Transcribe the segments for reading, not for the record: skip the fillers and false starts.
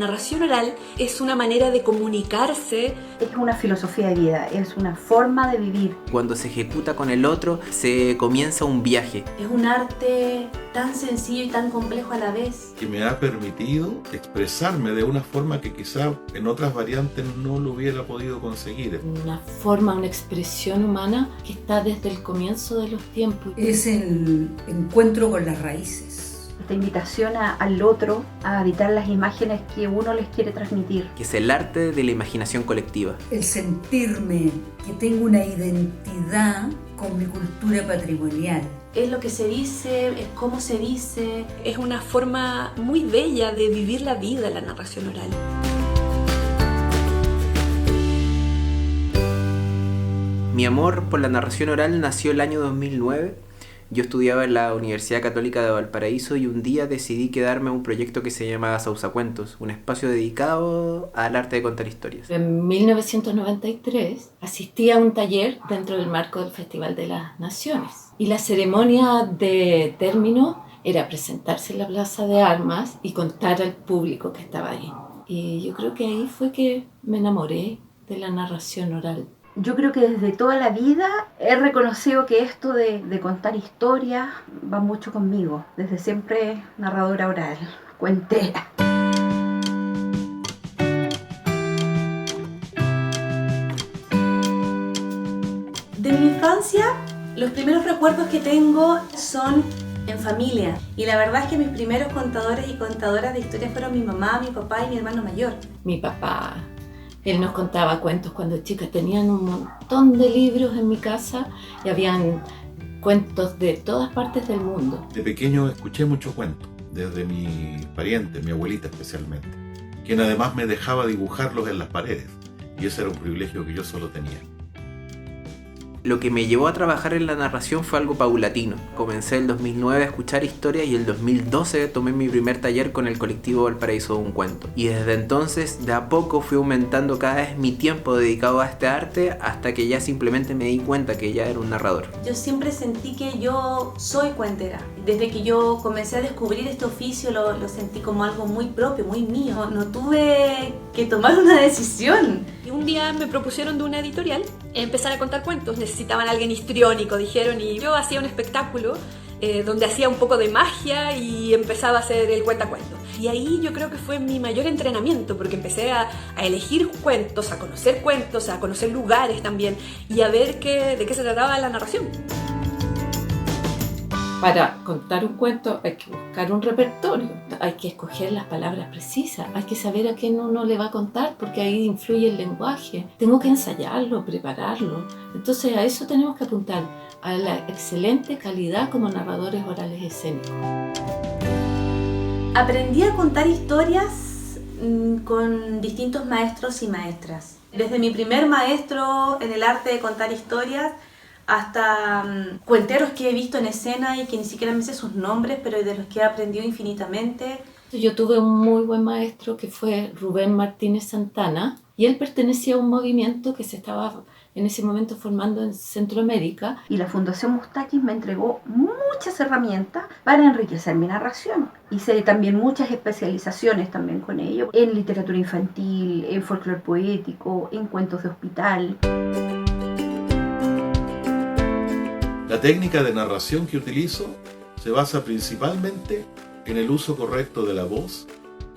narración oral es una manera de comunicarse. Es una filosofía de vida, es una forma de vivir. Cuando se ejecuta con el otro, se comienza un viaje. Es un arte tan sencillo y tan complejo a la vez. Que me ha permitido expresarme de una forma que quizá en otras variantes no lo hubiera podido conseguir. Una forma, una expresión humana que está desde el comienzo de los tiempos. Es el encuentro con las raíces. Esta invitación al otro a habitar las imágenes que uno les quiere transmitir. Que es el arte de la imaginación colectiva. El sentirme que tengo una identidad con mi cultura patrimonial. Es lo que se dice, es cómo se dice. Es una forma muy bella de vivir la vida, la narración oral. Mi amor por la narración oral nació el año 2009. Yo estudiaba en la Universidad Católica de Valparaíso y un día decidí quedarme a un proyecto que se llamaba Sausacuentos, un espacio dedicado al arte de contar historias. En 1993 asistí a un taller dentro del marco del Festival de las Naciones y la ceremonia de término era presentarse en la Plaza de Armas y contar al público que estaba ahí. Y yo creo que ahí fue que me enamoré de la narración oral. Yo creo que desde toda la vida he reconocido que esto de contar historias va mucho conmigo. Desde siempre narradora oral, cuentera. De mi infancia, los primeros recuerdos que tengo son en familia. Y la verdad es que mis primeros contadores y contadoras de historias fueron mi mamá, mi papá y mi hermano mayor. Mi papá, él nos contaba cuentos cuando chicas. Tenían un montón de libros en mi casa y habían cuentos de todas partes del mundo. De pequeño escuché muchos cuentos, desde mi pariente, mi abuelita especialmente, quien además me dejaba dibujarlos en las paredes, y ese era un privilegio que yo solo tenía. Lo que me llevó a trabajar en la narración fue algo paulatino. Comencé en 2009 a escuchar historias y en 2012 tomé mi primer taller con el colectivo Valparaíso de un Cuento. Y desde entonces, de a poco fui aumentando cada vez mi tiempo dedicado a este arte hasta que ya simplemente me di cuenta que ya era un narrador. Yo siempre sentí que yo soy cuentera. Desde que yo comencé a descubrir este oficio lo sentí como algo muy propio, muy mío. No tuve que tomar una decisión. Y un día me propusieron de una editorial empezar a contar cuentos. Necesitaban a alguien histriónico, dijeron, y yo hacía un espectáculo donde hacía un poco de magia y empezaba a hacer el cuentacuentos. Y ahí yo creo que fue mi mayor entrenamiento, porque empecé a elegir cuentos, a conocer lugares también y a ver de qué se trataba la narración. Para contar un cuento hay que buscar un repertorio, hay que escoger las palabras precisas, hay que saber a quién uno le va a contar porque ahí influye el lenguaje. Tengo que ensayarlo, prepararlo. Entonces a eso tenemos que apuntar, a la excelente calidad como narradores orales escénicos. Aprendí a contar historias con distintos maestros y maestras. Desde mi primer maestro en el arte de contar historias hasta cuenteros que he visto en escena y que ni siquiera me sé sus nombres, pero de los que he aprendido infinitamente. Yo tuve un muy buen maestro que fue Rubén Martínez Santana y él pertenecía a un movimiento que se estaba en ese momento formando en Centroamérica. Y la Fundación Mustakis me entregó muchas herramientas para enriquecer mi narración. Hice también muchas especializaciones también con ello, en literatura infantil, en folclore poético, en cuentos de hospital. La técnica de narración que utilizo se basa principalmente en el uso correcto de la voz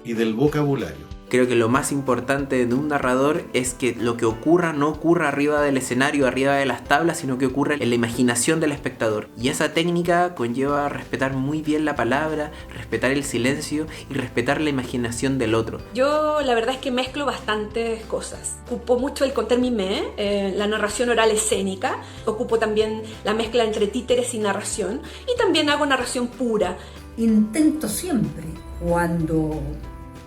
y del vocabulario. Creo que lo más importante de un narrador es que lo que ocurra no ocurra arriba del escenario, arriba de las tablas, sino que ocurra en la imaginación del espectador. Y esa técnica conlleva respetar muy bien la palabra, respetar el silencio y respetar la imaginación del otro. Yo la verdad es que mezclo bastantes cosas. Ocupo mucho el conter mimé, la narración oral escénica. Ocupo también la mezcla entre títeres y narración. Y también hago narración pura. Intento siempre, cuando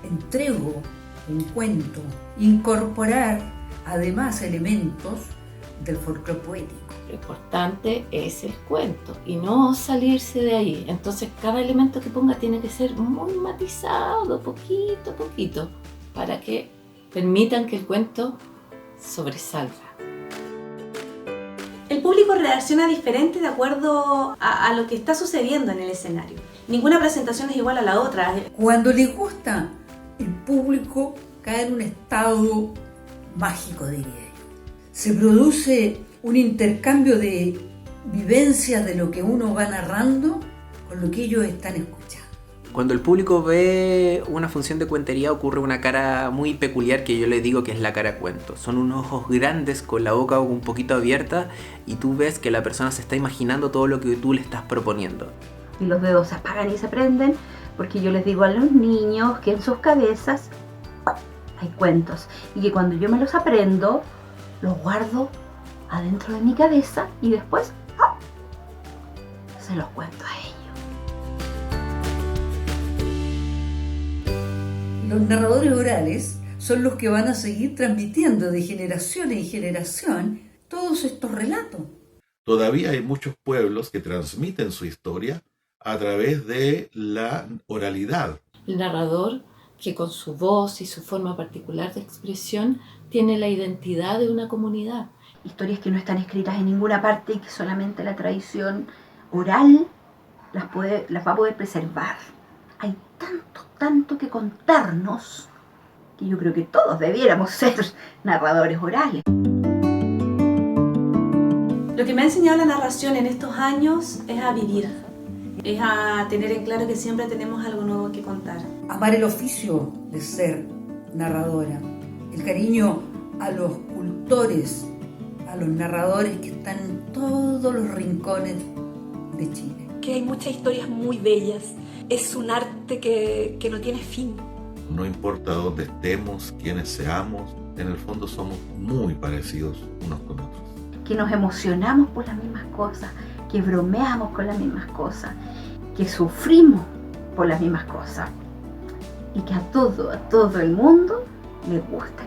entrego un cuento, incorporar además elementos del folclore poético. Lo importante es el cuento y no salirse de ahí. Entonces cada elemento que ponga tiene que ser muy matizado, poquito a poquito, para que permitan que el cuento sobresalga. El público reacciona diferente de acuerdo a lo que está sucediendo en el escenario. Ninguna presentación es igual a la otra. Cuando les gusta, el público cae en un estado mágico, diría yo. Se produce un intercambio de vivencias de lo que uno va narrando con lo que ellos están escuchando. Cuando el público ve una función de cuentería ocurre una cara muy peculiar que yo le digo que es la cara cuento. Son unos ojos grandes con la boca un poquito abierta y tú ves que la persona se está imaginando todo lo que tú le estás proponiendo. Y los dedos se apagan y se prenden porque yo les digo a los niños que en sus cabezas hay cuentos y que cuando yo me los aprendo los guardo adentro de mi cabeza y después se los cuento a ellos. Los narradores orales son los que van a seguir transmitiendo de generación en generación todos estos relatos. Todavía hay muchos pueblos que transmiten su historia a través de la oralidad. El narrador, que con su voz y su forma particular de expresión tiene la identidad de una comunidad. Historias que no están escritas en ninguna parte y que solamente la tradición oral las va a poder preservar. Hay tanto que contarnos que yo creo que todos debiéramos ser narradores orales. Lo que me ha enseñado la narración en estos años es a vivir, es a tener en claro que siempre tenemos algo nuevo que contar. Amar el oficio de ser narradora, el cariño a los cultores, a los narradores que están en todos los rincones de Chile. Que hay muchas historias muy bellas. Es un arte que no tiene fin. No importa dónde estemos, quiénes seamos, en el fondo somos muy parecidos unos con otros. Que nos emocionamos por las mismas cosas, que bromeamos con las mismas cosas, que sufrimos por las mismas cosas y que a todo el mundo le gusta